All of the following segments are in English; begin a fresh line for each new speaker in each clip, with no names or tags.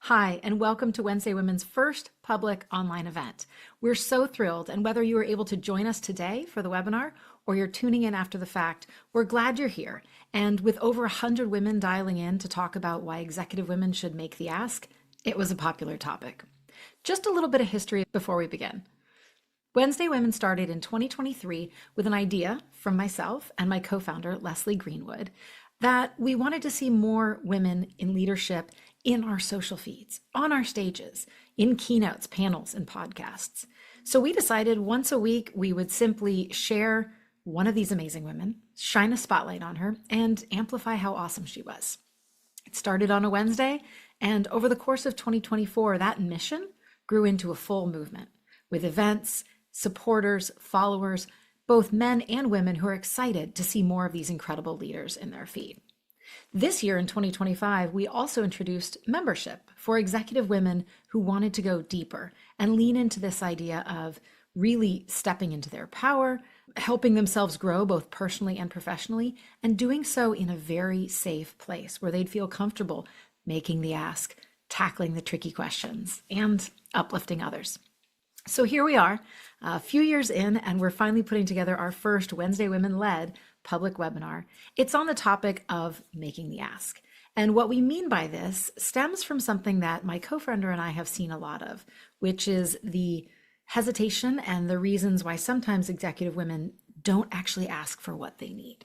Hi, and welcome to Wednesday Women's first public online event. We're so thrilled, and whether you were able to join us today for the webinar or you're tuning in after the fact, we're glad you're here. And with over 100 women dialing in to talk about why executive women should make the ask, it was a popular topic. Just a little bit of history before we begin. Wednesday Women started in 2023 with an idea from myself and my co-founder, Leslie Greenwood, that we wanted to see more women in leadership in our social feeds, on our stages, in keynotes, panels, and podcasts. So we decided once a week we would simply share one of these amazing women, shine a spotlight on her, and amplify how awesome she was. It started on a Wednesday, and over the course of 2024, that mission grew into a full movement with events, supporters, followers, both men and women who are excited to see more of these incredible leaders in their feed. This year in 2025, we also introduced membership for executive women who wanted to go deeper and lean into this idea of really stepping into their power, helping themselves grow both personally and professionally, and doing so in a very safe place where they'd feel comfortable making the ask, tackling the tricky questions, and uplifting others. So here we are, a few years in, and we're finally putting together our first Wednesday Women-led public webinar. It's on the topic of making the ask. And what we mean by this stems from something that my co-founder and I have seen a lot of, which is the hesitation and the reasons why sometimes executive women don't actually ask for what they need.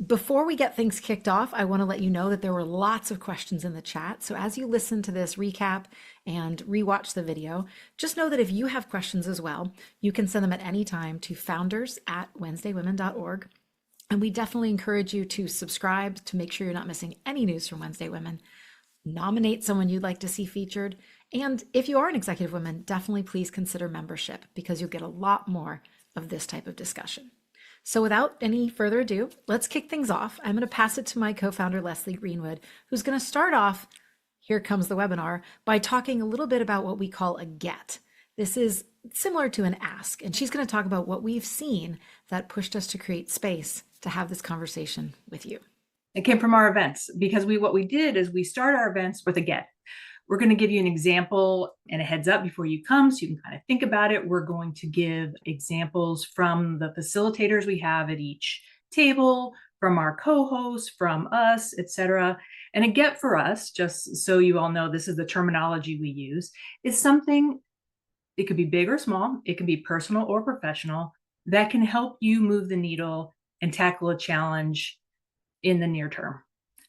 Before we get things kicked off, I want to let you know that there were lots of questions in the chat. So as you listen to this recap and rewatch the video, just know that if you have questions as well, you can send them at any time to founders@wednesdaywomen.org. And we definitely encourage you to subscribe to make sure you're not missing any news from Wednesday Women. Nominate someone you'd like to see featured. And if you are an executive woman, definitely please consider membership because you'll get a lot more of this type of discussion. So without any further ado, let's kick things off. I'm going to pass it to my co-founder, Leslie Greenwood, who's going to start off, here comes the webinar, by talking a little bit about what we call a get. This is similar to an ask, and she's going to talk about what we've seen that pushed us to create space to have this conversation with you.
It came from our events because what we did is we start our events with a get. We're going to give you an example and a heads up before you come so you can kind of think about it. We're going to give examples from the facilitators we have at each table, from our co-hosts, from us, etc. And a get for us, just so you all know this is the terminology we use, is something, it could be big or small, it can be personal or professional, that can help you move the needle and tackle a challenge in the near term.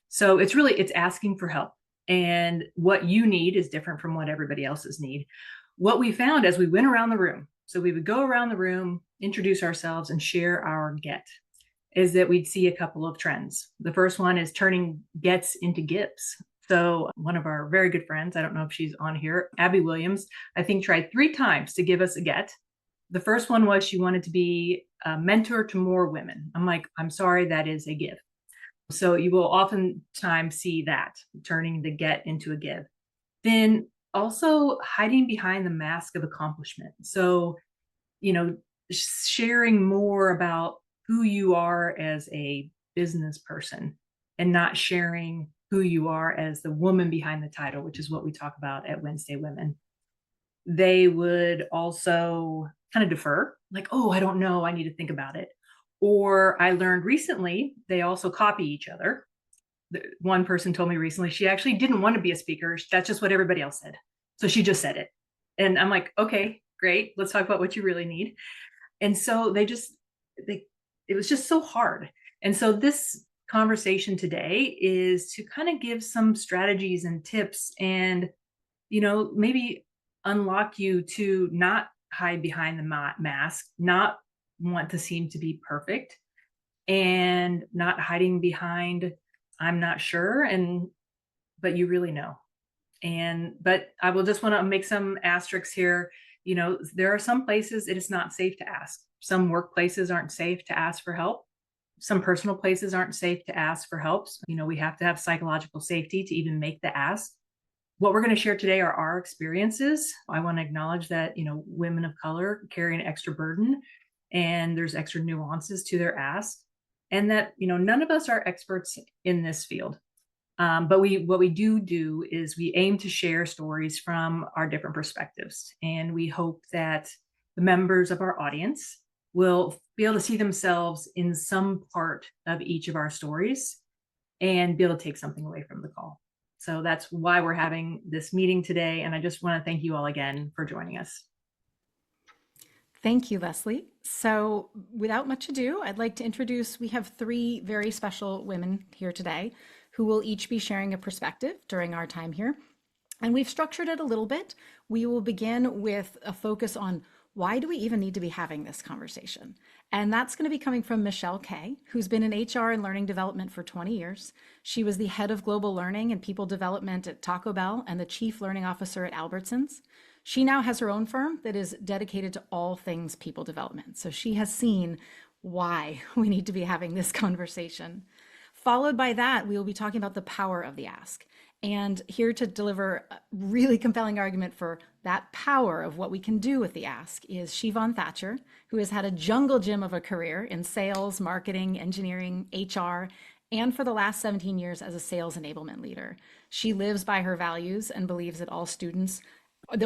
So it's asking for help. And what you need is different from what everybody else's need. What we found as we went around the room, so we would go around the room, introduce ourselves, and share our get, is that we'd see a couple of trends. The first one is turning gets into gives. So one of our very good friends, I don't know if she's on here, Abby Williams, I think tried 3 times to give us a get. The first one was she wanted to be a mentor to more women. I'm like, I'm sorry, that is a give. So you will oftentimes see that, turning the get into a give. Then also hiding behind the mask of accomplishment. So, sharing more about who you are as a business person and not sharing who you are as the woman behind the title, which is what we talk about at Wednesday Women. They would also kind of defer, like, oh, I don't know, I need to think about it. Or I learned recently, they also copy each other. One person told me recently she actually didn't want to be a speaker. That's just what everybody else said. So she just said it. And I'm like, okay, great. Let's talk about what you really need. And so it was just so hard. And so this conversation today is to kind of give some strategies and tips and, maybe unlock you to not hide behind the mask, not want to seem to be perfect, and not hiding behind I'm not sure, but you really know. But I will just want to make some asterisks here. There are some places it is not safe to ask. Some workplaces aren't safe to ask for help. Some personal places aren't safe to ask for help. We have to have psychological safety to even make the ask. What we're going to share today are our experiences. I want to acknowledge that, women of color carry an extra burden and there's extra nuances to their ask, and that, none of us are experts in this field. But what we do is we aim to share stories from our different perspectives. And we hope that the members of our audience will be able to see themselves in some part of each of our stories and be able to take something away from the call. So that's why we're having this meeting today. And I just want to thank you all again for joining us.
Thank you, Leslie. So without much ado, I'd like to introduce, we have three very special women here today who will each be sharing a perspective during our time here. And we've structured it a little bit. We will begin with a focus on why do we even need to be having this conversation? And that's going to be coming from Michelle Kay, who's been in HR and learning development for 20 years. She was the head of global learning and people development at Taco Bell and the chief learning officer at Albertsons. She now has her own firm that is dedicated to all things people development. So she has seen why we need to be having this conversation. Followed by that, we will be talking about the power of the ask. And here to deliver a really compelling argument for that power of what we can do with the ask is Sheevaun Thatcher, who has had a jungle gym of a career in sales, marketing, engineering, HR, and for the last 17 years as a sales enablement leader. She lives by her values and believes that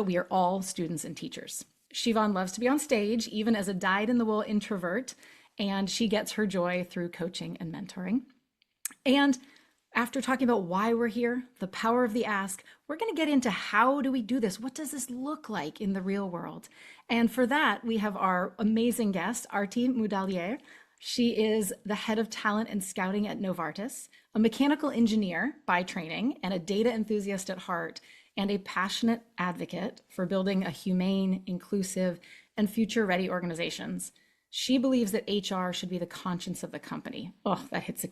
we are all students and teachers. Sheevaun loves to be on stage, even as a dyed-in-the-wool introvert, and she gets her joy through coaching and mentoring. And after talking about why we're here, the power of the ask, we're going to get into how do we do this? What does this look like in the real world? And for that, we have our amazing guest, Aarti Moudalier. She is the head of talent and scouting at Novartis, a mechanical engineer by training and a data enthusiast at heart, and a passionate advocate for building a humane, inclusive, and future-ready organizations. She believes that HR should be the conscience of the company. Oh, that hits a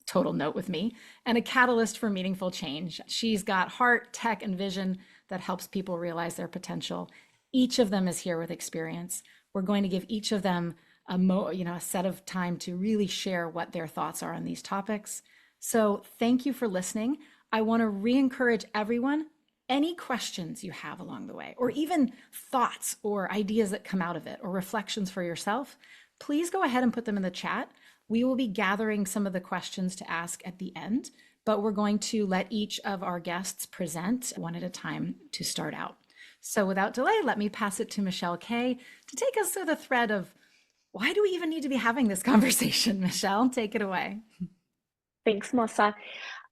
total note with me, and a catalyst for meaningful change. She's got heart, tech, and vision that helps people realize their potential. Each of them is here with experience. We're going to give each of them a set of time to really share what their thoughts are on these topics. So thank you for listening. I want to re-encourage everyone, any questions you have along the way, or even thoughts or ideas that come out of it, or reflections for yourself, please go ahead and put them in the chat. We will be gathering some of the questions to ask at the end, but we're going to let each of our guests present one at a time to start out. So without delay, let me pass it to Michelle Kay to take us through the thread of why do we even need to be having this conversation? Michelle, take it away.
Thanks, Melissa.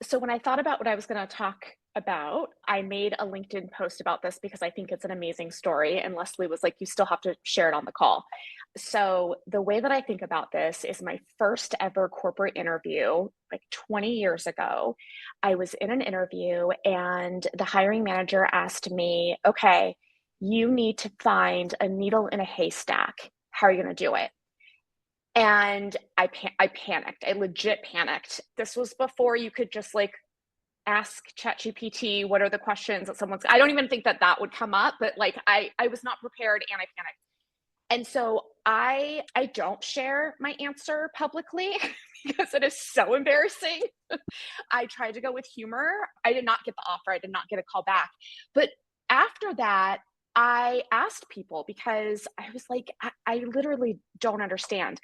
So when I thought about what I was going to talk about, I made a LinkedIn post about this because I think it's an amazing story. And Leslie was like, you still have to share it on the call. So the way that I think about this is my first ever corporate interview, like 20 years ago. I was in an interview and the hiring manager asked me, okay, you need to find a needle in a haystack. How are you going to do it? And I panicked. I legit panicked. This was before you could just like ask ChatGPT, what are the questions that I don't even think that would come up, but like I was not prepared and I panicked. And so I don't share my answer publicly because it is so embarrassing. I tried to go with humor. I did not get the offer. I did not get a call back. But after that, I asked people because I was like, I literally don't understand.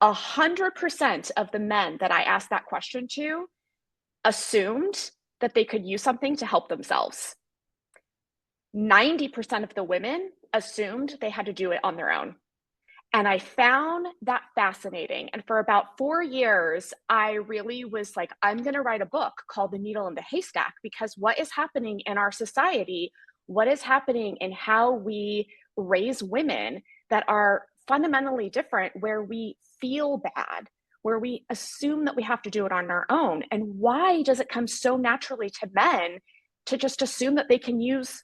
100% of the men that I asked that question to assumed that they could use something to help themselves. 90% of the women assumed they had to do it on their own. And I found that fascinating. And for about 4 years, I really was like, I'm going to write a book called The Needle in the Haystack, because what is happening in our society, what is happening in how we raise women that are fundamentally different, where we feel bad, where we assume that we have to do it on our own. And why does it come so naturally to men to just assume that they can use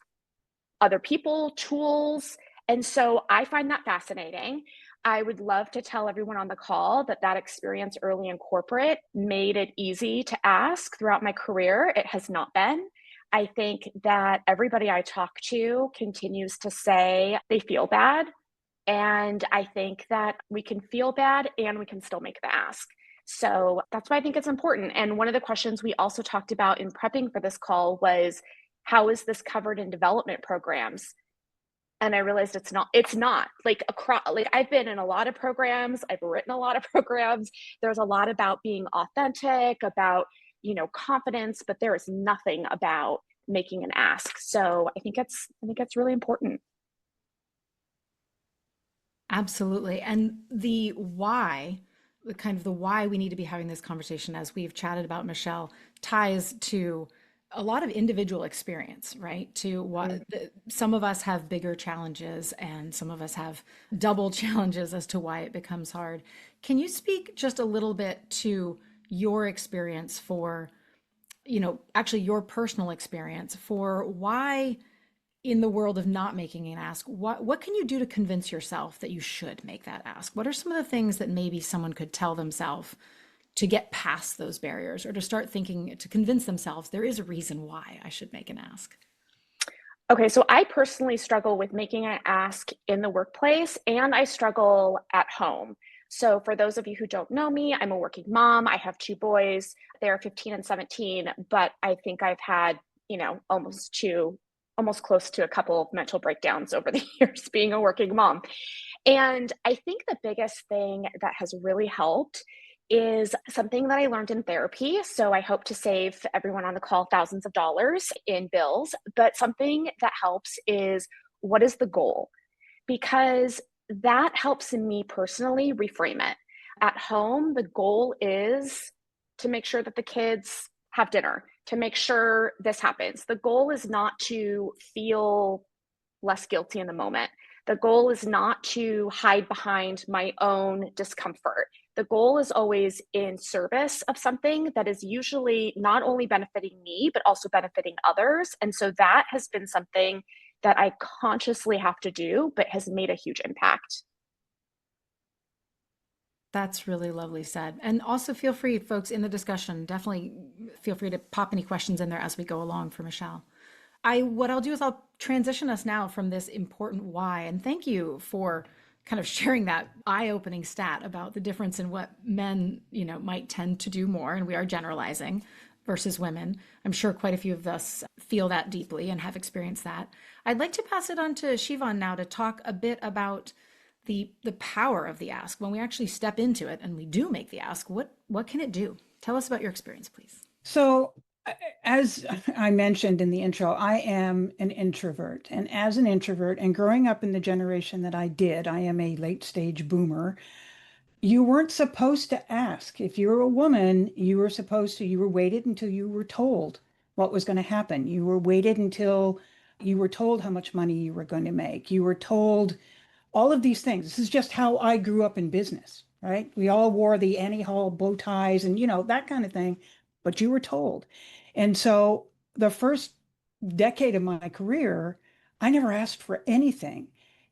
other people, tools? And so I find that fascinating. I would love to tell everyone on the call that experience early in corporate made it easy to ask throughout my career. It has not been. I think that everybody I talk to continues to say they feel bad. And I think that we can feel bad and we can still make the ask. So that's why I think it's important. And one of the questions we also talked about in prepping for this call was, how is this covered in development programs? And I realized it's not like I've been in a lot of programs. I've written a lot of programs. There's a lot about being authentic, about, confidence, but there is nothing about making an ask. So I think that's really important.
Absolutely. And the why, the kind of the why we need to be having this conversation, as we've chatted about, Michelle, ties to a lot of individual experience, right? To what some of us have bigger challenges and some of us have double challenges as to why it becomes hard. Can you speak just a little bit to your experience for, actually your personal experience for why in the world of not making an ask, what can you do to convince yourself that you should make that ask? What are some of the things that maybe someone could tell themselves to get past those barriers, or to start thinking, to convince themselves there is a reason why I should make an ask?
Okay, so I personally struggle with making an ask in the workplace, and I struggle at home. So, for those of you who don't know me, I'm a working mom. I have two boys. They're 15 and 17, but I think I've had, almost close to a couple of mental breakdowns over the years being a working mom. And I think the biggest thing that has really helped is something that I learned in therapy. So I hope to save everyone on the call thousands of dollars in bills. But something that helps is, what is the goal? Because that helps me personally reframe it. At home, the goal is to make sure that the kids have dinner, to make sure this happens. The goal is not to feel less guilty in the moment. The goal is not to hide behind my own discomfort. The goal is always in service of something that is usually not only benefiting me, but also benefiting others. And so that has been something that I consciously have to do, but has made a huge impact.
That's really lovely said. And also feel free, folks, in the discussion, definitely feel free to pop any questions in there as we go along for Michelle. What I'll do is I'll transition us now from this important why. And thank you for kind of sharing that eye-opening stat about the difference in what men, might tend to do more, and we are generalizing, versus women. I'm sure quite a few of us feel that deeply and have experienced that. I'd like to pass it on to Sheevaun now to talk a bit about the power of the ask. When we actually step into it and we do make the ask, what can it do? Tell us about your experience, please.
So, as I mentioned in the intro, I am an introvert. And as an introvert, and growing up in the generation that I did, I am a late stage boomer. You weren't supposed to ask. If you were a woman, you were waited until you were told what was going to happen. You were waited until you were told how much money you were going to make. You were told all of these things. This is just how I grew up in business, right? We all wore the Annie Hall bow ties and, that kind of thing, but you were told. And so the first decade of my career, I never asked for anything.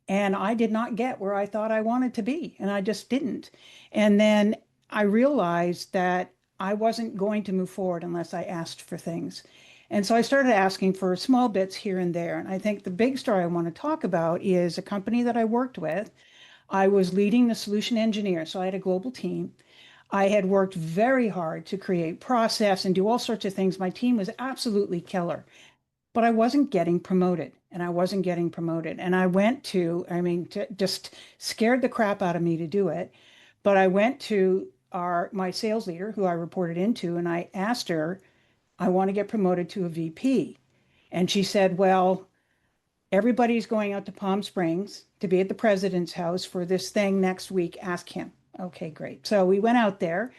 And I did not get where I thought I wanted to be. And I just didn't. And then I realized that I wasn't going to move forward unless I asked for things. And so I started asking for small bits here and there. And I think the big story I want to talk about is a company that I worked with. I was leading the solution engineer, so I had a global team. I had worked very hard to create process and do all sorts of things. My team was absolutely killer, but I wasn't getting promoted and I wasn't getting promoted. And I went to, just scared the crap out of me to do it. But I went to my sales leader, who I reported into, and I asked her, I want to get promoted to a VP. And she said, well, everybody's going out to Palm Springs to be at the president's house for this thing next week. Ask him. Okay, great. So we went out there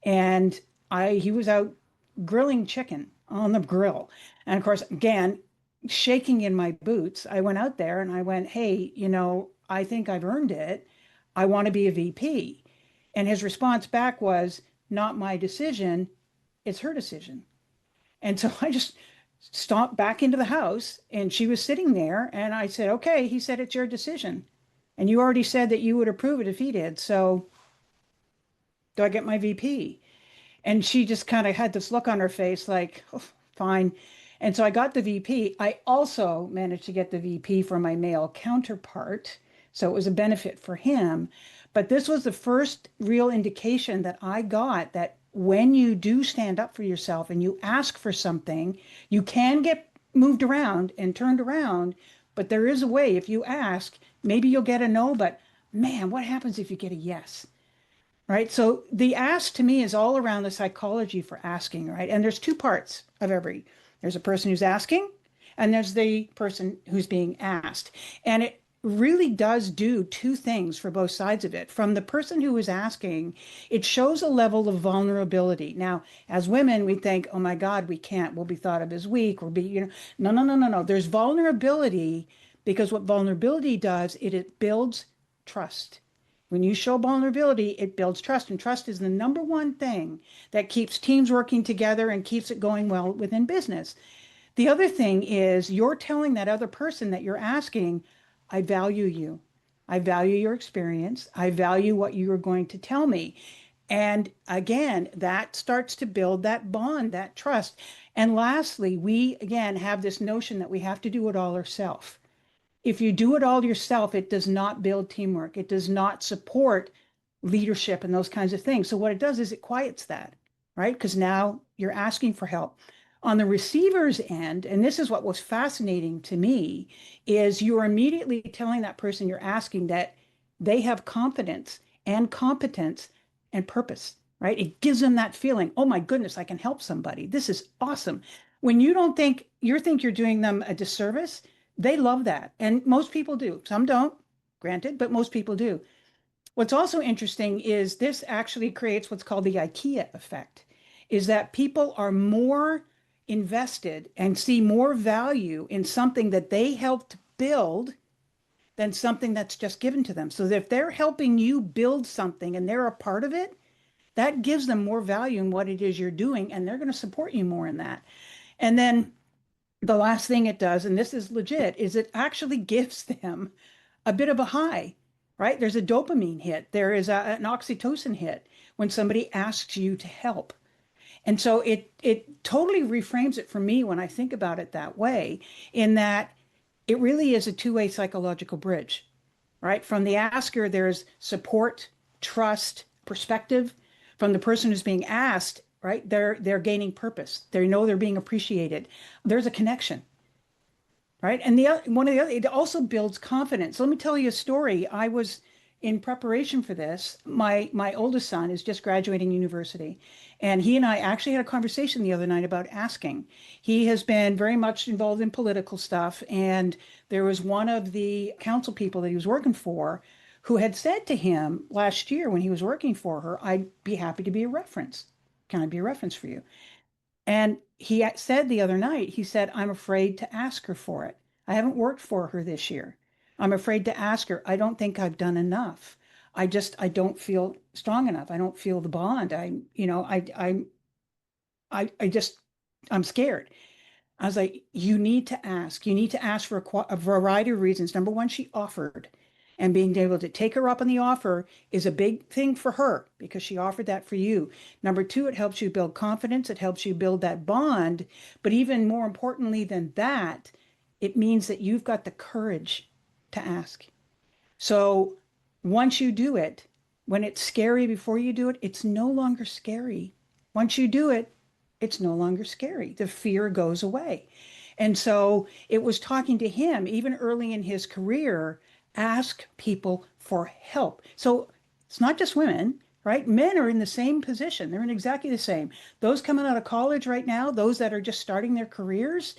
and he was out grilling chicken on the grill. And of course, again, shaking in my boots, I went out there and I went, hey, I think I've earned it. I want to be a VP. And his response back was, not my decision. It's her decision. And so I just stomped back into the house and she was sitting there and I said, okay, he said, it's your decision. And you already said that you would approve it if he did. So do I get my VP? And she just kind of had this look on her face like, oh, fine. And so I got the VP. I also managed to get the VP for my male counterpart. So it was a benefit for him. But this was the first real indication that I got that when you do stand up for yourself and you ask for something, you can get moved around and turned around, but there is a way. If you ask, maybe you'll get a no, but man, what happens if you get a yes? right? So the ask to me is all around the psychology for asking, right? And there's two parts of there's a person who's asking and there's the person who's being asked. And it really does do two things for both sides of it. From the person who is asking, it shows a level of vulnerability. Now, as women, we think, oh my God, we can't, we'll be thought of as weak, we'll be, no, no, no, no, no. There's vulnerability because what vulnerability does, it builds trust. When you show vulnerability, it builds trust, and trust is the number one thing that keeps teams working together and keeps it going well within business. The other thing is you're telling that other person that you're asking, I value you. I value your experience. I value what you are going to tell me. And again, that starts to build that bond, that trust. And lastly, we again have this notion that we have to do it all ourselves. If you do it all yourself, it does not build teamwork. It does not support leadership and those kinds of things. So what it does is it quiets that, right? Because now you're asking for help. On the receiver's end, and this is what was fascinating to me, is you're immediately telling that person you're asking that they have confidence and competence and purpose, right? It gives them that feeling, oh my goodness, I can help somebody. This is awesome. When you don't think you're doing them a disservice, they love that. And most people do. Some don't, granted, but most people do. What's also interesting is this actually creates what's called the IKEA effect, is that people are more invested and see more value in something that they helped build than something that's just given to them. So if they're helping you build something and they're a part of it, that gives them more value in what it is you're doing, and they're going to support you more in that. And then the last thing it does, and this is legit, is it actually gives them a bit of a high, right? There's a dopamine hit. There is an oxytocin hit when somebody asks you to help. And so it totally reframes it for me when I think about it that way, in that it really is a two-way psychological bridge, right? From the asker, there's support, trust, perspective. From the person who's being asked, right? They're gaining purpose. They know they're being appreciated. There's a connection, right? And it also builds confidence. Let me tell you a story. I was in preparation for this. My oldest son is just graduating university, and he and I actually had a conversation the other night about asking. He has been very much involved in political stuff, and there was one of the council people that he was working for who had said to him last year when he was working for her, I'd be happy to be a reference. Can I be a reference for you? And he said the other night, he said, I'm afraid to ask her for it. I haven't worked for her this year. I'm afraid to ask her. I don't think I've done enough. I don't feel strong enough. I don't feel the bond. I'm scared. I was like, you need to ask. You need to ask for a variety of reasons. Number one, she offered. And being able to take her up on the offer is a big thing for her because she offered that for you. Number two, it helps you build confidence. It helps you build that bond. But even more importantly than that, it means that you've got the courage to ask. So once you do it, when it's scary before you do it, it's no longer scary. Once you do it, it's no longer scary. The fear goes away. And so it was talking to him, even early in his career, ask people for help. So it's not just women, right? Men are in the same position. They're in exactly the same. Those coming out of college right now, those that are just starting their careers,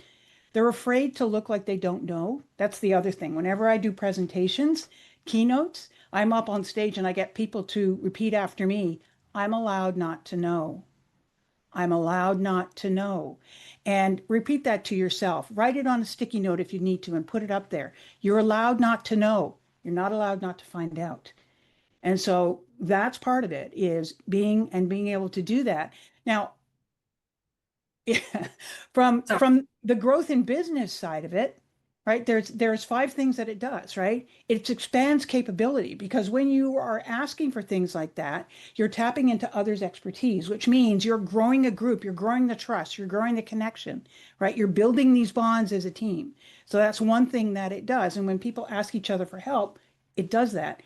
they're afraid to look like they don't know. That's the other thing. Whenever I do presentations, keynotes, I'm up on stage and I get people to repeat after me, I'm allowed not to know. I'm allowed not to know. And repeat that to yourself. Write it on a sticky note if you need to and put it up there. You're allowed not to know. You're not allowed not to find out. And so that's part of it, is being able to do that. Now, from the growth in business side of it, right? There's five things that it does, right? It expands capability because when you are asking for things like that, you're tapping into others' expertise, which means you're growing a group, you're growing the trust, you're growing the connection, right? You're building these bonds as a team. So that's one thing that it does. And when people ask each other for help, it does that.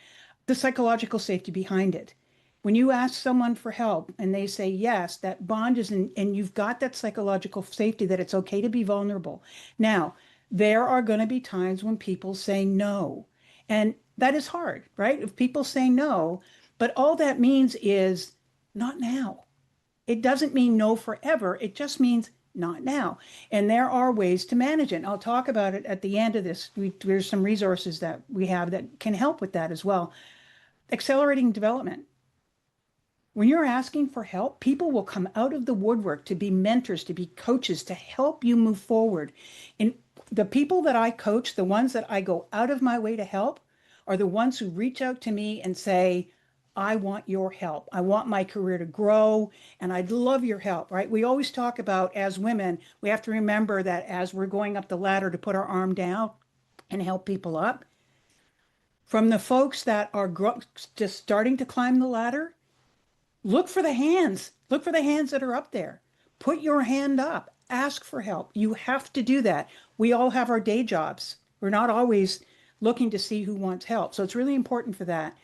The psychological safety behind it. When you ask someone for help and they say yes, that bond is in, and you've got that psychological safety that it's okay to be vulnerable. Now, there are going to be times when people say no. And that is hard, right? If people say no, But all that means is not now. It doesn't mean no forever. It just means not now. And there are ways to manage it. And I'll talk about it at the end of this. There's some resources that we have that can help with that as well. Accelerating development. When you're asking for help, people will come out of the woodwork to be mentors, to be coaches, to help you move forward. And the people that I coach, the ones that I go out of my way to help, are the ones who reach out to me and say, I want your help. I want my career to grow and I'd love your help, right? We always talk about, as women, we have to remember that as we're going up the ladder to put our arm down and help people up, from the folks that are just starting to climb the ladder, look for the hands. Look for the hands that are up there. Put your hand up. Ask for help. You have to do that. We all have our day jobs. We're not always looking to see who wants help. So it's really important for that.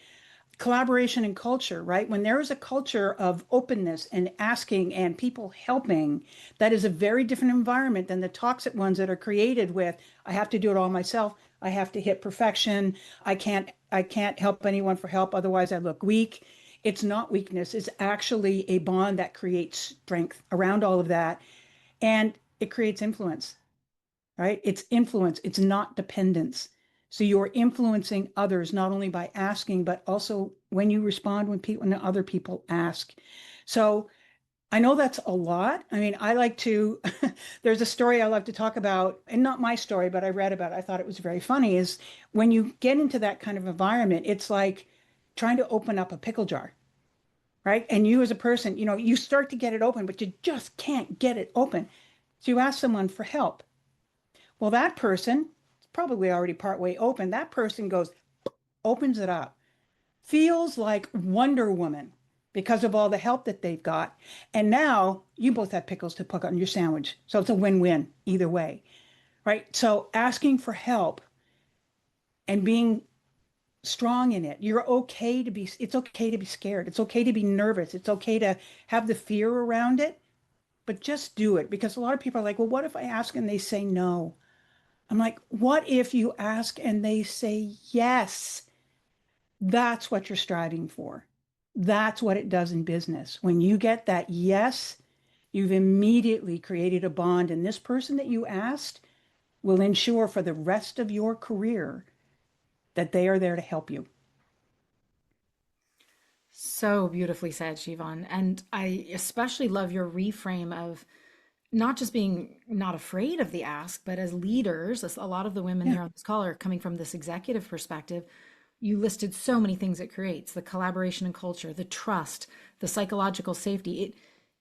Collaboration and culture, right? When there is a culture of openness and asking and people helping, that is a very different environment than the toxic ones that are created with, I have to do it all myself. I have to hit perfection. I can't help anyone for help. Otherwise I look weak. It's not weakness. It's actually a bond that creates strength around all of that. And it creates influence, right? It's influence. It's not dependence. So you're influencing others, not only by asking, but also when you respond when other people ask. So I know that's a lot. I mean, I like to, there's a story I love to talk about, and not my story, but I read about it. I thought it was very funny, is when you get into that kind of environment, it's like trying to open up a pickle jar, right? And you as a person, you start to get it open, but you just can't get it open. So you ask someone for help. Well, that person, probably already partway open, that person goes, opens it up, feels like Wonder Woman because of all the help that they've got. And now you both have pickles to put on your sandwich. So it's a win-win either way, right? So asking for help and being strong in it. It's okay to be scared. It's okay to be nervous. It's okay to have the fear around it, but just do it. Because a lot of people are like, well, what if I ask and they say no? I'm like, what if you ask and they say yes? That's what you're striving for. That's what it does in business. When you get that yes, you've immediately created a bond. And this person that you asked will ensure for the rest of your career that they are there to help you.
So beautifully said, Sheevaun. And I especially love your reframe of not just being not afraid of the ask, but as leaders, as a lot of the women here on this call are coming from this executive perspective, you listed so many things it creates: the collaboration and culture, the trust, the psychological safety.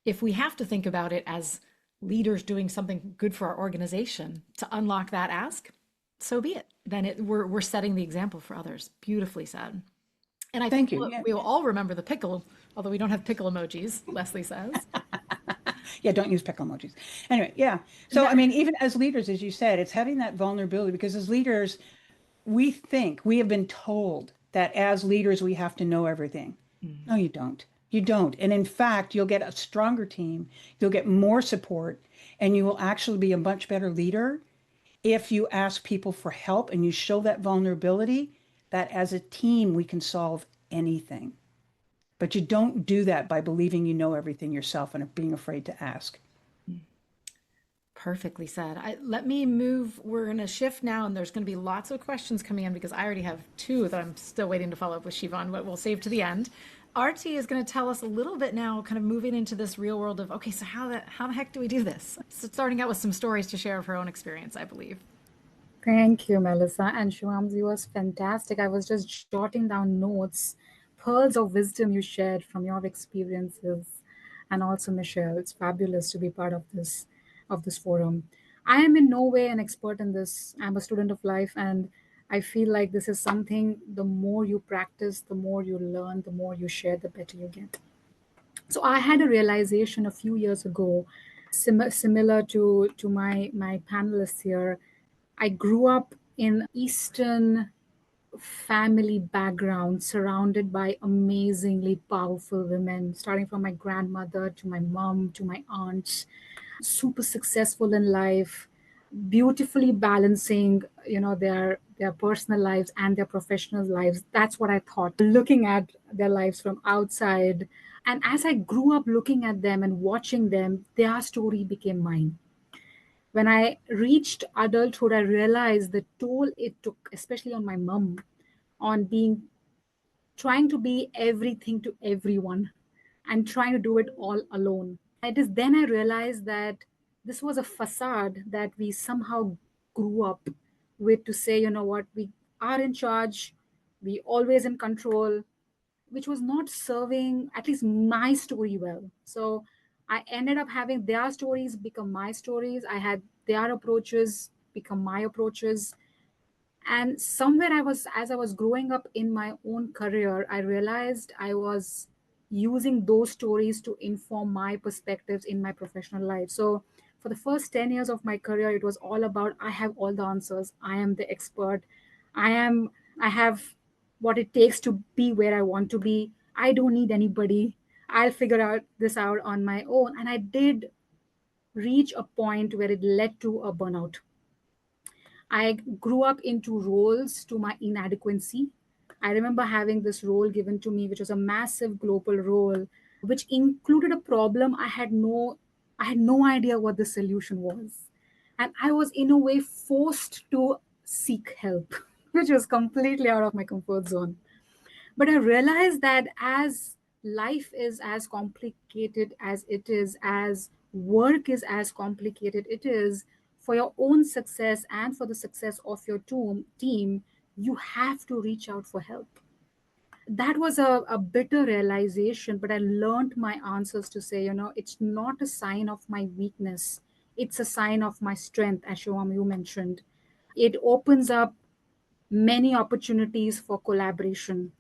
If we have to think about it as leaders doing something good for our organization to unlock that ask, so be it. Then we're setting the example for others. Beautifully said. And I think we will all remember the pickle, although we don't have pickle emojis, Leslie says.
Yeah, don't use pickle emojis. Anyway, yeah. So, I mean, even as leaders, as you said, it's having that vulnerability, because as leaders, we have been told that as leaders, we have to know everything. No, you don't. You don't. And in fact, you'll get a stronger team, you'll get more support, and you will actually be a much better leader if you ask people for help and you show that vulnerability, that as a team, we can solve anything. But you don't do that by believing you know everything yourself and being afraid to ask.
Perfectly said. Let me move. We're going to shift now, and there's going to be lots of questions coming in because I already have two that I'm still waiting to follow up with Sheevaun, but we'll save to the end. Aarti is going to tell us a little bit now, kind of moving into this real world of, okay, so how the heck do we do this? So starting out with some stories to share of her own experience, I believe.
Thank you, Melissa. And Shivamji was fantastic. I was just jotting down notes, pearls of wisdom you shared from your experiences. And also, Michelle, it's fabulous to be part of this forum. I am in no way an expert in this. I'm a student of life, and I feel like this is something, the more you practice, the more you learn, the more you share, the better you get. So I had a realization a few years ago, similar to my panelists here. I grew up in Eastern family background surrounded by amazingly powerful women, starting from my grandmother to my mom to my aunts, super successful in life. beautifully balancing, their personal lives and their professional lives. That's what I thought, looking at their lives from outside. And as I grew up looking at them and watching them, their story became mine. When I reached adulthood, I realized the toll it took, especially on my mom, on being trying to be everything to everyone and trying to do it all alone. It is then I realized that this was a facade that we somehow grew up with, to say, you know what, we are in charge, we always in control, which was not serving at least my story well. So I ended up having their stories become my stories. I had their approaches become my approaches. And somewhere as I was growing up in my own career, I realized I was using those stories to inform my perspectives in my professional life. So for the first 10 years of my career, it was all about, I have all the answers, I am the expert, I have what it takes to be where I want to be, I don't need anybody, I'll figure out this out on my own. And I did reach a point where it led to a burnout. I grew up into roles to my inadequacy. I remember having this role given to me, which was a massive global role, which included a problem I had no idea what the solution was. And I was in a way forced to seek help, which was completely out of my comfort zone. But I realized that as life is as complicated as it is, as work is as complicated it is, for your own success and for the success of your team, you have to reach out for help. That was a bitter realization, but I learned my answers to say, it's not a sign of my weakness, it's a sign of my strength, as Shom, you mentioned. It opens up many opportunities for collaboration.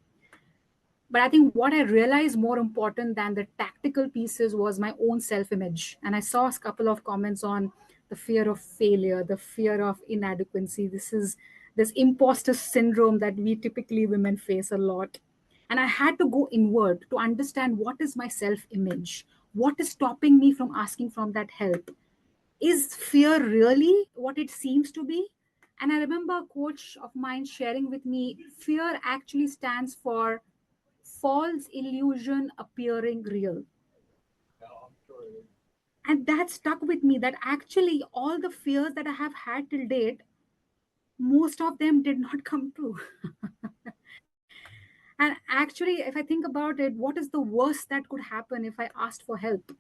But I think what I realized more important than the tactical pieces was my own self image. And I saw a couple of comments on the fear of failure, the fear of inadequacy. This is this imposter syndrome that we typically women face a lot. And I had to go inward to understand, what is my self image? What is stopping me from asking from that help? Is fear really what it seems to be? And I remember a coach of mine sharing with me, fear actually stands for false illusion appearing real. And that stuck with me, that actually all the fears that I have had till date, most of them did not come true. And actually, if I think about it, what is the worst that could happen if I asked for help?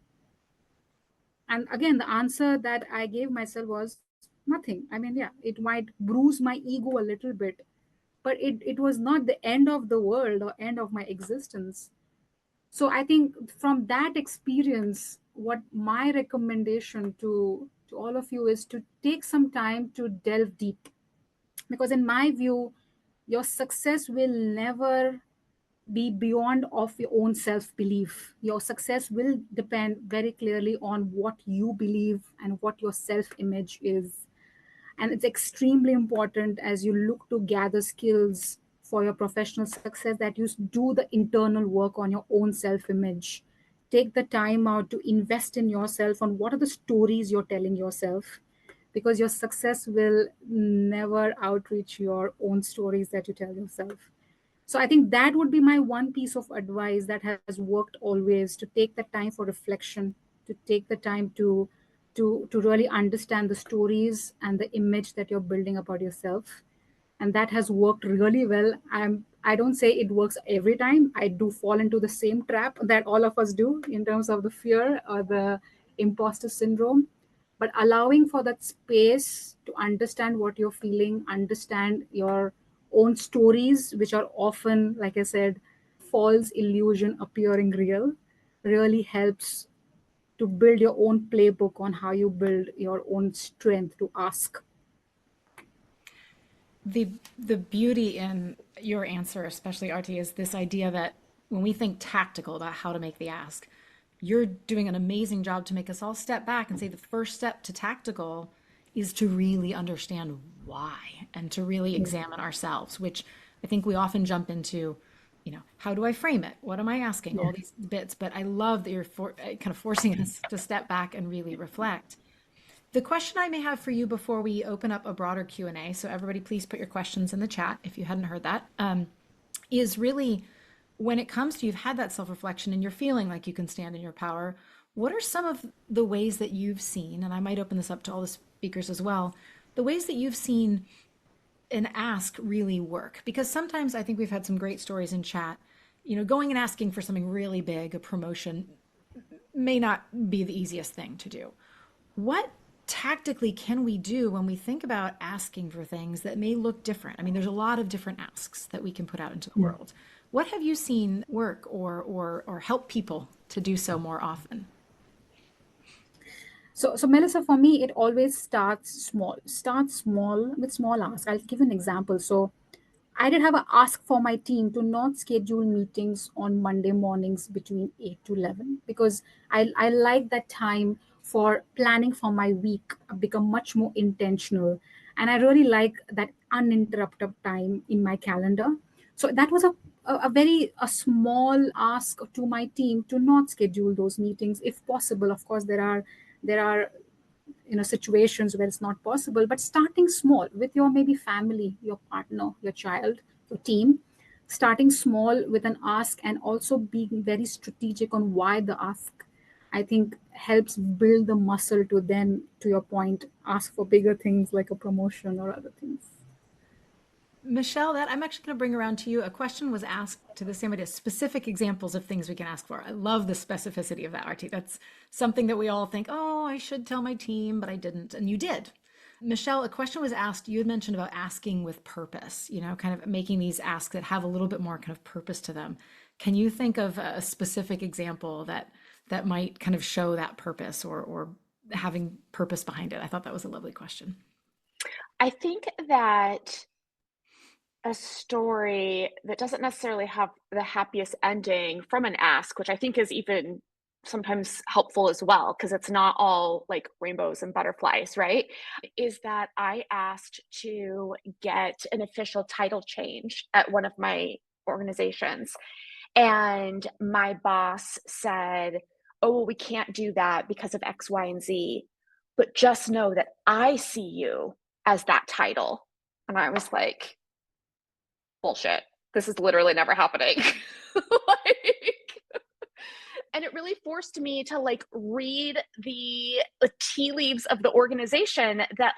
And again, the answer that I gave myself was nothing. I mean, yeah, it might bruise my ego a little bit, but it was not the end of the world or end of my existence. So I think from that experience, what my recommendation to all of you is to take some time to delve deep. Because in my view, your success will never be beyond of your own self belief. Your success will depend very clearly on what you believe and what your self image is. And it's extremely important, as you look to gather skills for your professional success, that you do the internal work on your own self image. Take the time out to invest in yourself, on what are the stories you're telling yourself, because your success will never outreach your own stories that you tell yourself. So I think that would be my one piece of advice that has worked always, to take the time for reflection, to take the time to really understand the stories and the image that you're building about yourself. And that has worked really well. I don't say it works every time. I do fall into the same trap that all of us do in terms of the fear or the imposter syndrome. But allowing for that space to understand what you're feeling, understand your own stories, which are often, like I said, false illusion appearing real, really helps to build your own playbook on how you build your own strength to ask.
The beauty in your answer, especially Aarti, is this idea that when we think tactical about how to make the ask, you're doing an amazing job to make us all step back and say the first step to tactical is to really understand why and to really examine ourselves, which I think we often jump into, how do I frame it? What am I asking? All these bits. But I love that you're kind of forcing us to step back and really reflect. The question I may have for you before we open up a broader Q&A, so everybody please put your questions in the chat if you hadn't heard that, is really when it comes to you've had that self-reflection and you're feeling like you can stand in your power, what are some of the ways that you've seen, and I might open this up to all the speakers as well, the ways that you've seen an ask really work? Because sometimes I think we've had some great stories in chat, going and asking for something really big, a promotion, may not be the easiest thing to do. What tactically can we do when we think about asking for things that may look different? I mean, there's a lot of different asks that we can put out into the world. What have you seen work or help people to do so more often?
So Melissa, for me, it always starts small. Start small with small asks. I'll give an example. So I did have an ask for my team to not schedule meetings on Monday mornings between 8 to 11 because I like that time for planning for my week, become much more intentional. And I really like that uninterrupted time in my calendar. So that was a small ask to my team to not schedule those meetings if possible. Of course, there are situations where it's not possible, but starting small with your maybe family, your partner, your child, your team, starting small with an ask and also being very strategic on why the ask, I think helps build the muscle to then, to your point, ask for bigger things like a promotion or other things.
Michelle, that I'm actually going to bring around to you. A question was asked to the same idea, specific examples of things we can ask for. I love the specificity of that, Aarti. That's something that we all think, oh, I should tell my team, but I didn't. And you did. Michelle, a question was asked, you had mentioned about asking with purpose, kind of making these asks that have a little bit more kind of purpose to them. Can you think of a specific example that might kind of show that purpose or having purpose behind it? I thought that was a lovely question.
I think that a story that doesn't necessarily have the happiest ending from an ask, which I think is even sometimes helpful as well, because it's not all like rainbows and butterflies, right? Is that I asked to get an official title change at one of my organizations. And my boss said, oh, well, we can't do that because of X, Y, and Z. But just know that I see you as that title. And I was like, bullshit. This is literally never happening. And it really forced me to read the tea leaves of the organization that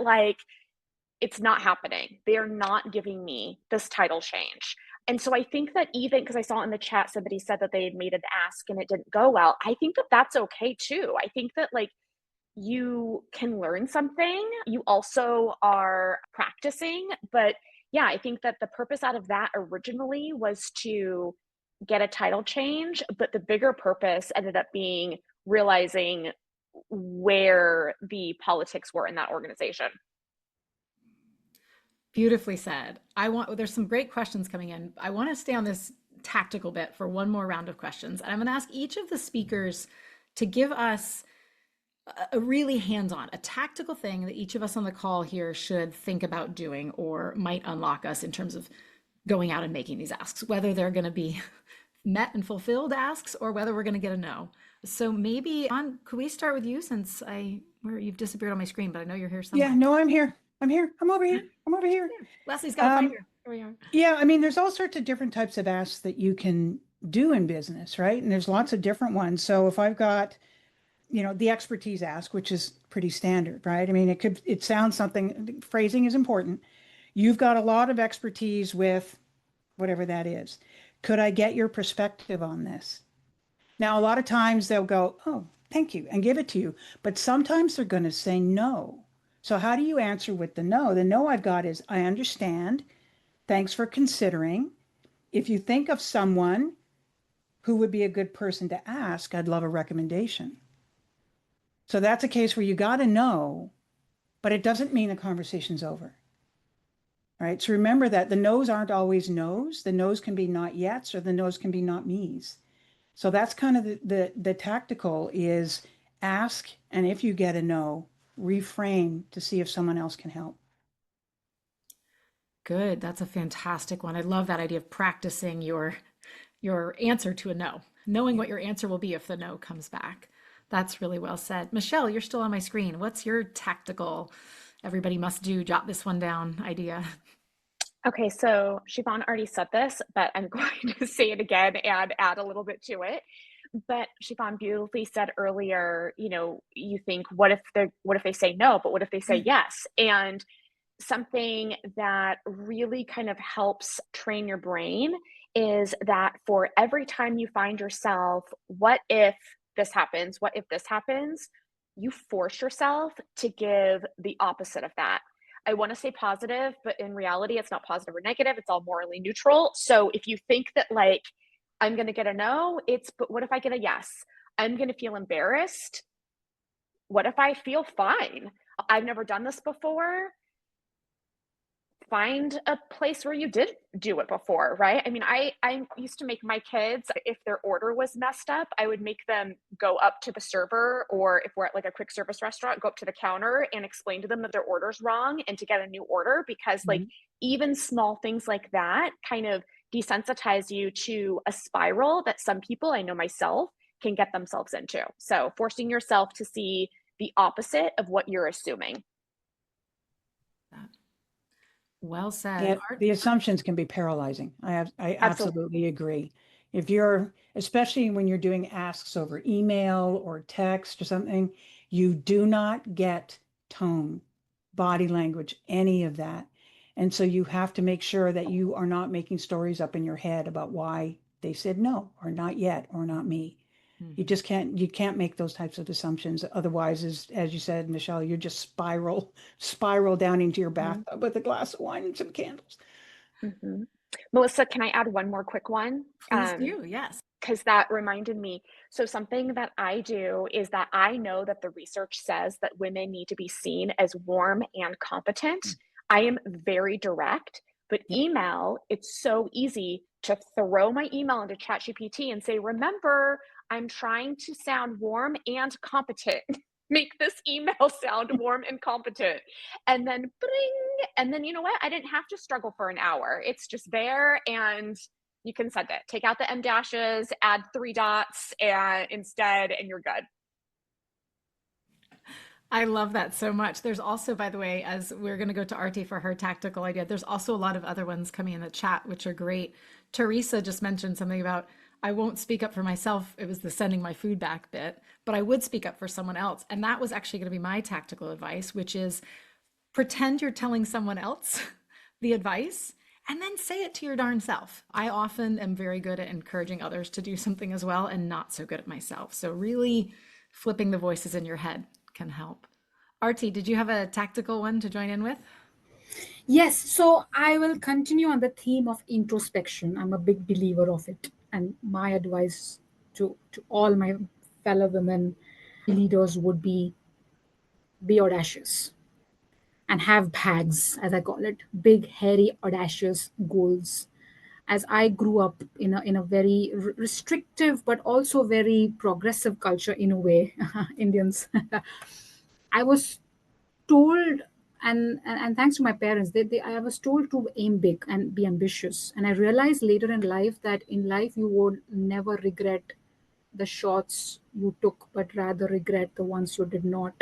it's not happening. They are not giving me this title change. And so I think that even because I saw in the chat, somebody said that they had made an ask and it didn't go well. I think that that's okay too. I think that you can learn something. You also are practicing, but yeah, I think that the purpose out of that originally was to get a title change, but the bigger purpose ended up being realizing where the politics were in that organization.
Beautifully said. There's some great questions coming in. I want to stay on this tactical bit for one more round of questions. And I'm going to ask each of the speakers to give us a really hands-on, a tactical thing that each of us on the call here should think about doing or might unlock us in terms of going out and making these asks, whether they're going to be met and fulfilled asks or whether we're going to get a no. So maybe, could we start with you since you've disappeared on my screen, but I know you're here somewhere.
Yeah, no, I'm here. I'm over here. Yeah.
Leslie's got to find her. Here we are.
Yeah, I mean, there's all sorts of different types of asks that you can do in business, right? And there's lots of different ones. So if I've got the expertise ask, which is pretty standard, right? I mean, it sounds something, phrasing is important. You've got a lot of expertise with whatever that is. Could I get your perspective on this? Now, a lot of times they'll go, oh, thank you, and give it to you. But sometimes they're going to say no. So how do you answer with the no? The no I've got is, I understand. Thanks for considering. If you think of someone who would be a good person to ask, I'd love a recommendation. So that's a case where you got to know, but it doesn't mean the conversation's over. Right? So remember that the no's aren't always no's. The no's can be not yet's or the no's can be not me's. So that's kind of the tactical is ask, and if you get a no, reframe to see if someone else can help.
Good. That's a fantastic one. I love that idea of practicing your answer to a no, knowing what your answer will be if the no comes back. That's really well said. Michelle, you're still on my screen. What's your tactical, everybody must do, jot this one down idea?
Okay, so Sheevaun already said this, but I'm going to say it again and add a little bit to it. But Sheevaun beautifully said earlier, you think, what if they say no, but what if they say yes? And something that really kind of helps train your brain is that for every time you find yourself, what if this happens? What if this happens? You force yourself to give the opposite of that. I want to say positive, but in reality, it's not positive or negative. It's all morally neutral. So if you think that, like, I'm going to get a no, but what if I get a yes? I'm going to feel embarrassed. What if I feel fine? I've never done this before. Find a place where you did do it before, right? I mean, I used to make my kids, if their order was messed up, I would make them go up to the server, or if we're at like a quick service restaurant, go up to the counter and explain to them that their order's wrong and to get a new order, because like even small things like that kind of desensitize you to a spiral that some people, I know myself, can get themselves into. So forcing yourself to see the opposite of what you're assuming.
Well said.
The assumptions can be paralyzing. I absolutely agree. If you're, especially when you're doing asks over email or text or something, you do not get tone, body language, any of that. And so you have to make sure that you are not making stories up in your head about why they said no, or not yet, or not me. You just can't make those types of assumptions. Otherwise, as you said, Michelle, you just spiral down into your bathtub with a glass of wine and some candles.
Melissa, can I add one more quick one?
Please do, yes.
Because that reminded me. So something that I do is that I know that the research says that women need to be seen as warm and competent. I am very direct, but email, it's so easy to throw my email into ChatGPT and say, remember, I'm trying to sound warm and competent. Make this email sound warm and competent. And then bring, and then you know what? I didn't have to struggle for an hour. It's just there and you can send it. Take out the M dashes, add 3 dots instead, and you're good.
I love that so much. There's also, by the way, as we're going to go to Aarti for her tactical idea, there's also a lot of other ones coming in the chat, which are great. Teresa just mentioned something about, I won't speak up for myself. It was the sending my food back bit, but I would speak up for someone else. And that was actually going to be my tactical advice, which is pretend you're telling someone else the advice and then say it to your darn self. I often am very good at encouraging others to do something as well, and not so good at myself. So really flipping the voices in your head can help. Aarti, did you have a tactical one to join in with?
Yes, so I will continue on the theme of introspection. I'm a big believer of it. And my advice to all my fellow women leaders would be audacious and have bags, as I call it, big, hairy, audacious goals. As I grew up in a very restrictive but also very progressive culture in a way, Indians, I was told, and thanks to my parents, I was told to aim big and be ambitious. And I realized later in life that in life you would never regret the shots you took, but rather regret the ones you did not.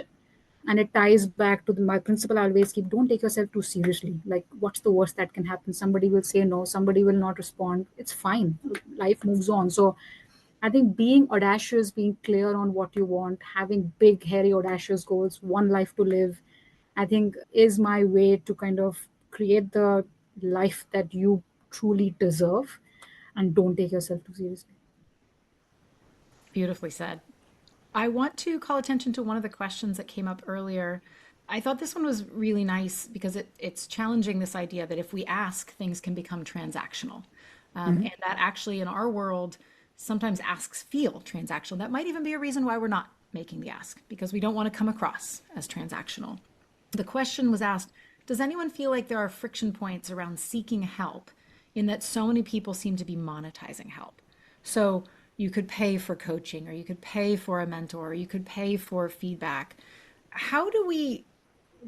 And it ties back to my principle I always keep: don't take yourself too seriously. Like, what's the worst that can happen? Somebody will say no, somebody will not respond. It's fine. Life moves on. So I think being audacious, being clear on what you want, having big, hairy, audacious goals, one life to live, I think is my way to kind of create the life that you truly deserve, and don't take yourself too seriously.
Beautifully said. I want to call attention to one of the questions that came up earlier. I thought this one was really nice because it's challenging this idea that if we ask, things can become transactional. And that actually in our world, sometimes asks feel transactional. That might even be a reason why we're not making the ask, because we don't want to come across as transactional. The question was asked, does anyone feel like there are friction points around seeking help in that so many people seem to be monetizing help? So you could pay for coaching, or you could pay for a mentor, or you could pay for feedback. How do we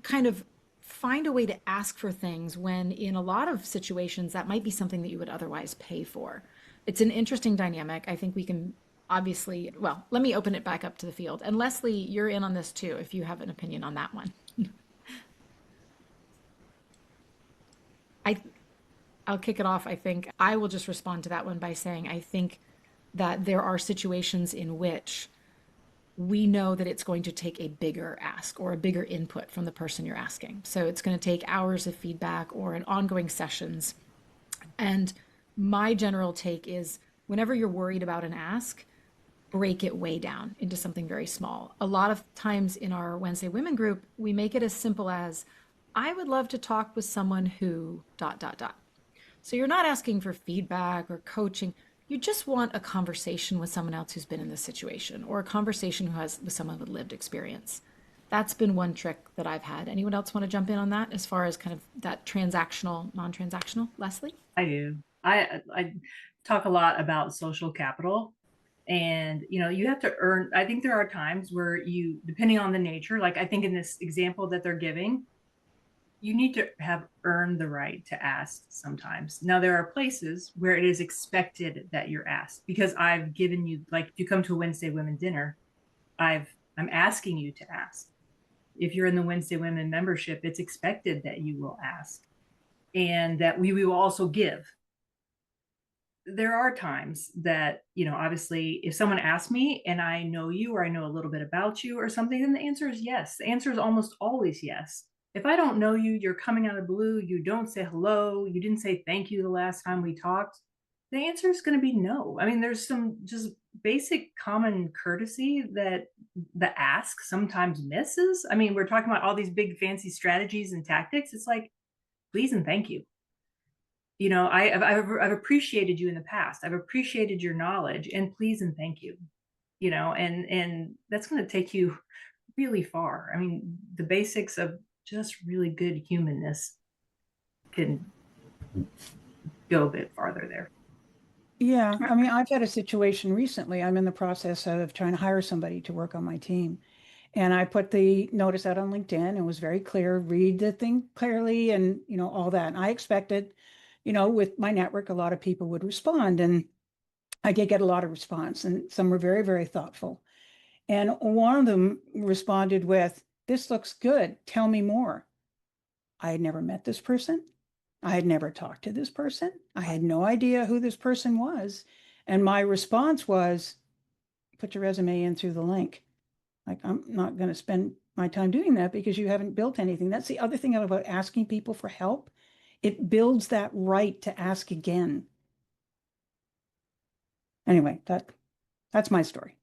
kind of find a way to ask for things when in a lot of situations that might be something that you would otherwise pay for? It's an interesting dynamic. I think we can obviously, well, let me open it back up to the field. And Leslie, you're in on this too, if you have an opinion on that one. I, I'll kick it off. I think I will just respond to that one by saying I think that there are situations in which we know that it's going to take a bigger ask or a bigger input from the person you're asking. So it's going to take hours of feedback or an ongoing sessions. And my general take is whenever you're worried about an ask, break it way down into something very small. A lot of times in our Wednesday Women group, we make it as simple as, I would love to talk with someone who ... So you're not asking for feedback or coaching. You just want a conversation with someone else who's been in this situation, or a conversation with someone with lived experience. That's been one trick that I've had. Anyone else want to jump in on that as far as kind of that transactional, non-transactional? Leslie?
I do. I talk a lot about social capital, and you have to earn. I think there are times where you, depending on the nature, like I think in this example that they're giving, you need to have earned the right to ask sometimes. Now, there are places where it is expected that you're asked, because I've given you, like, if you come to a Wednesday Women dinner, I'm asking you to ask. If you're in the Wednesday Women membership, it's expected that you will ask, and that we will also give. There are times that, obviously, if someone asks me and I know you, or I know a little bit about you or something, then the answer is yes. The answer is almost always yes. If I don't know you, you're coming out of the blue, you don't say hello, you didn't say thank you the last time we talked, the answer is going to be no. I mean, there's some just basic common courtesy that the ask sometimes misses. I mean, we're talking about all these big fancy strategies and tactics. It's like, please and thank you. I've appreciated you in the past. I've appreciated your knowledge, and please and thank you. And that's going to take you really far. I mean, the basics of just really good humanness can go a bit farther there.
Yeah, I mean, I've had a situation recently. I'm in the process of trying to hire somebody to work on my team. And I put the notice out on LinkedIn and was very clear, read the thing clearly and, all that. And I expected, with my network, a lot of people would respond. And I did get a lot of response, and some were very, very thoughtful. And one of them responded with, "This looks good. Tell me more." I had never met this person. I had never talked to this person. I had no idea who this person was. And my response was, put your resume in through the link. Like, I'm not going to spend my time doing that because you haven't built anything. That's the other thing about asking people for help. It builds that right to ask again. Anyway, that's my story.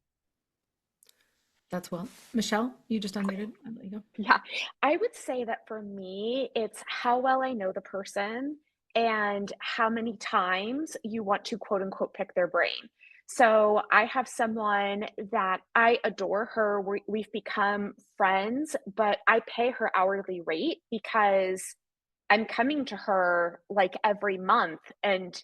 That's well. Michelle, you just unmuted. I'll let you go.
Yeah, I would say that for me, it's how well I know the person and how many times you want to quote unquote pick their brain. So I have someone that I adore her. We've become friends, but I pay her hourly rate because I'm coming to her like every month, and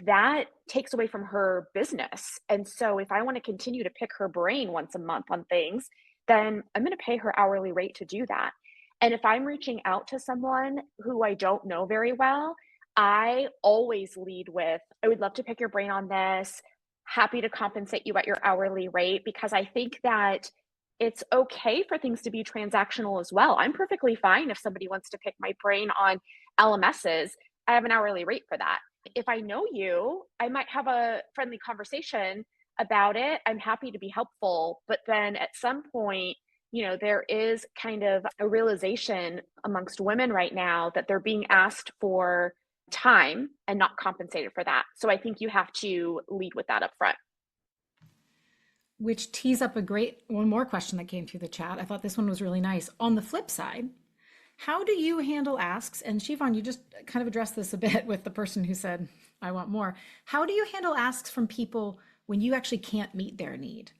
that takes away from her business. And so if I want to continue to pick her brain once a month on things, then I'm going to pay her hourly rate to do that. And if I'm reaching out to someone who I don't know very well, I always lead with, I would love to pick your brain on this. Happy to compensate you at your hourly rate, because I think that it's okay for things to be transactional as well. I'm perfectly fine if somebody wants to pick my brain on LMSs. I have an hourly rate for that. If I know you, I might have a friendly conversation about it. I'm happy to be helpful. But then at some point, there is kind of a realization amongst women right now that they're being asked for time and not compensated for that. So I think you have to lead with that up front.
Which tees up one more question that came through the chat. I thought this one was really nice. On the flip side, how do you handle asks? And Sheevaun, you just kind of addressed this a bit with the person who said, I want more. How do you handle asks from people when you actually can't meet their need?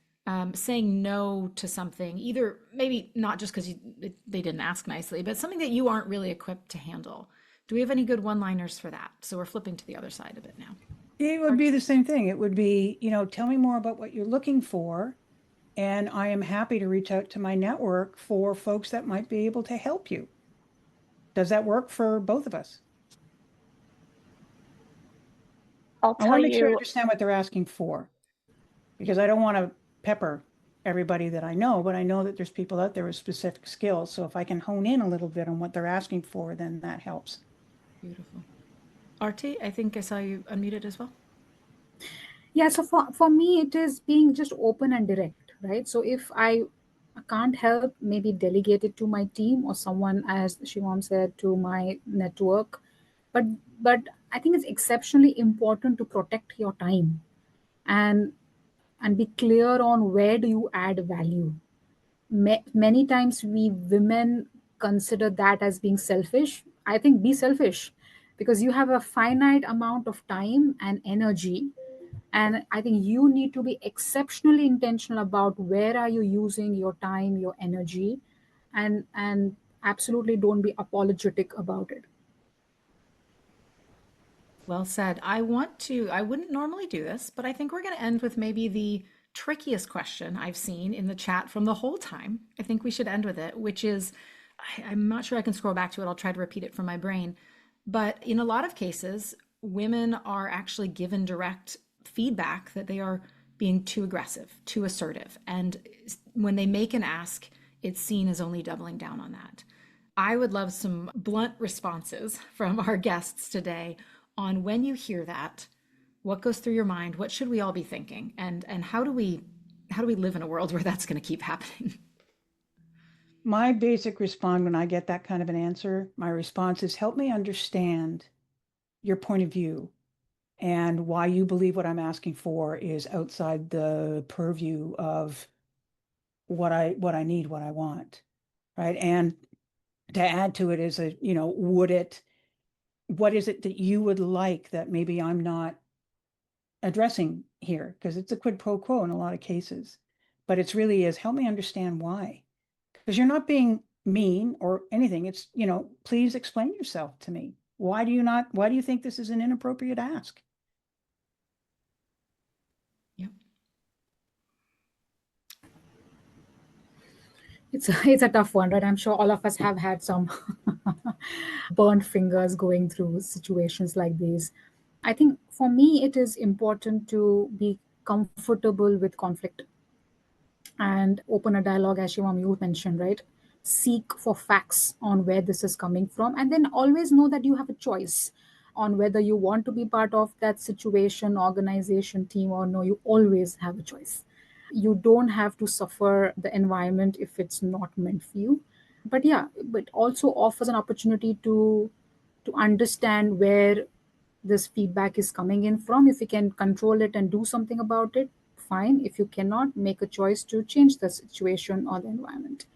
Saying no to something, either maybe not just because they didn't ask nicely, but something that you aren't really equipped to handle. Do we have any good one-liners for that? So we're flipping to the other side of it now.
It would be the same thing. It would be, tell me more about what you're looking for. And I am happy to reach out to my network for folks that might be able to help you. Does that work for both of us?
I want
to make sure I understand what they're asking for. because I don't want to pepper everybody that I know, but I know that there's people out there with specific skills. So if I can hone in a little bit on what they're asking for, then that helps.
Beautiful. Aarti, I think I saw you unmuted as well.
Yeah, so for me, it is being just open and direct, right? So if I can't help, maybe delegate it to my team or someone, as Sheevaun said, to my network. But but I think it's exceptionally important to protect your time and be clear on where do you add value. Many times we women consider that as being selfish. I think be selfish because you have a finite amount of time and energy, and I think you need to be exceptionally intentional about where are you using your time, your energy, and absolutely don't be apologetic about it.
Well said. I wouldn't normally do this, but I think we're going to end with maybe the trickiest question I've seen in the chat from the whole time. I think we should end with it, which is I'm not sure I can scroll back to it. I'll try to repeat it from my brain. But in a lot of cases, women are actually given direct feedback that they are being too aggressive, too assertive. And when they make an ask, it's seen as only doubling down on that. I would love some blunt responses from our guests today on when you hear that, what goes through your mind, what should we all be thinking, and how do we live in a world where that's going to keep happening?
My basic response when I get that kind of an answer, my response is help me understand your point of view and why you believe what I'm asking for is outside the purview of what I need, what I want, right? And to add to it is what is it that you would like that maybe I'm not addressing here? Because it's a quid pro quo in a lot of cases, but it's really is help me understand why. Because you're not being mean or anything. It's, please explain yourself to me. Why do you think this is an inappropriate ask?
Yep.
It's a tough one, right? I'm sure all of us have had some burnt fingers going through situations like these. I think for me, it is important to be comfortable with conflict and open a dialogue, as Shivam, you mentioned, right? Seek for facts on where this is coming from, and then always know that you have a choice on whether you want to be part of that situation, organization, team, or no. You always have a choice. You don't have to suffer the environment if it's not meant for you. But yeah, but also offers an opportunity to understand where this feedback is coming in from. If you can control it and do something about it, fine. If you cannot, make a choice to change the situation or the environment.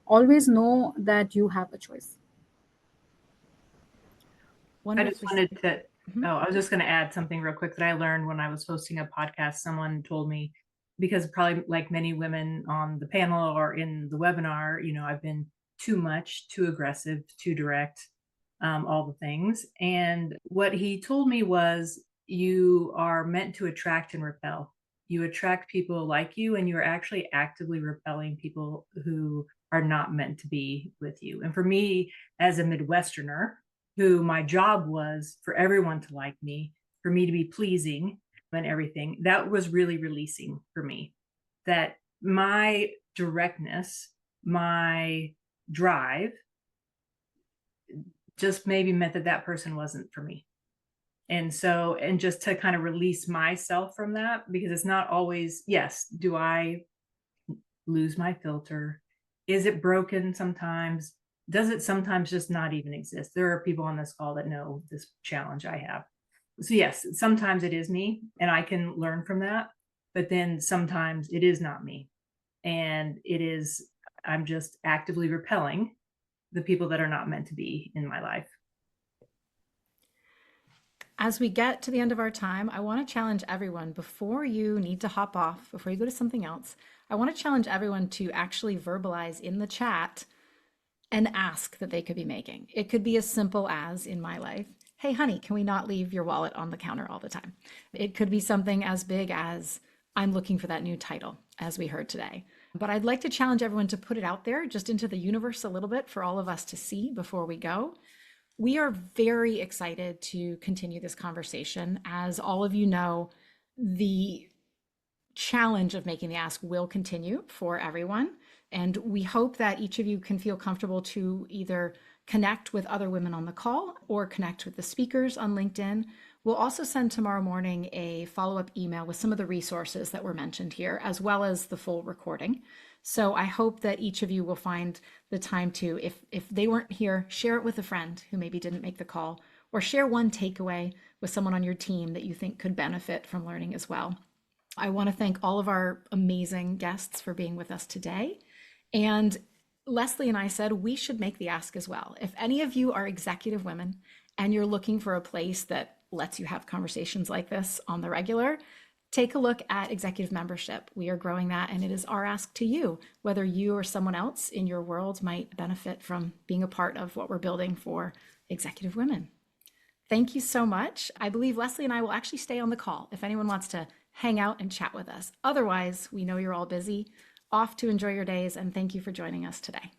Always know that you have a choice.
I just wanted to,
Mhm.
I was just going to add something real quick that I learned when I was hosting a podcast. Someone told me, because probably like many women on the panel or in the webinar, I've been too much, too aggressive, too direct, all the things. And what he told me was, you are meant to attract and repel. You attract people like you, and you're actually actively repelling people who are not meant to be with you. And for me, as a Midwesterner, who my job was for everyone to like me, for me to be pleasing and everything, that was really releasing for me. That my directness, my drive just maybe meant that that person wasn't for me. And so, and just to kind of release myself from that, because it's not always, yes, do I lose my filter? Is it broken sometimes? Does it sometimes just not even exist? There are people on this call that know this challenge I have. So yes, sometimes it is me and I can learn from that, but then sometimes it is not me. And I'm just actively repelling the people that are not meant to be in my life.
As we get to the end of our time, I want to challenge everyone before you need to hop off, before you go to something else. I want to challenge everyone to actually verbalize in the chat an ask that they could be making. It could be as simple as, in my life, hey, honey, can we not leave your wallet on the counter all the time? It could be something as big as, I'm looking for that new title, as we heard today. But I'd like to challenge everyone to put it out there just into the universe a little bit for all of us to see before we go. We are very excited to continue this conversation. As all of you know, the challenge of making the ask will continue for everyone. And we hope that each of you can feel comfortable to either connect with other women on the call or connect with the speakers on LinkedIn. We'll also send tomorrow morning a follow-up email with some of the resources that were mentioned here, as well as the full recording. So I hope that each of you will find the time to, if they weren't here, share it with a friend who maybe didn't make the call, or share one takeaway with someone on your team that you think could benefit from learning as well. I want to thank all of our amazing guests for being with us today. And Leslie and I said we should make the ask as well. If any of you are executive women and you're looking for a place that lets you have conversations like this on the regular, take a look at executive membership. We are growing that, and it is our ask to you, whether you or someone else in your world might benefit from being a part of what we're building for executive women. Thank you so much. I believe Leslie and I will actually stay on the call if anyone wants to hang out and chat with us. Otherwise, we know you're all busy. Off to enjoy your days, and thank you for joining us today.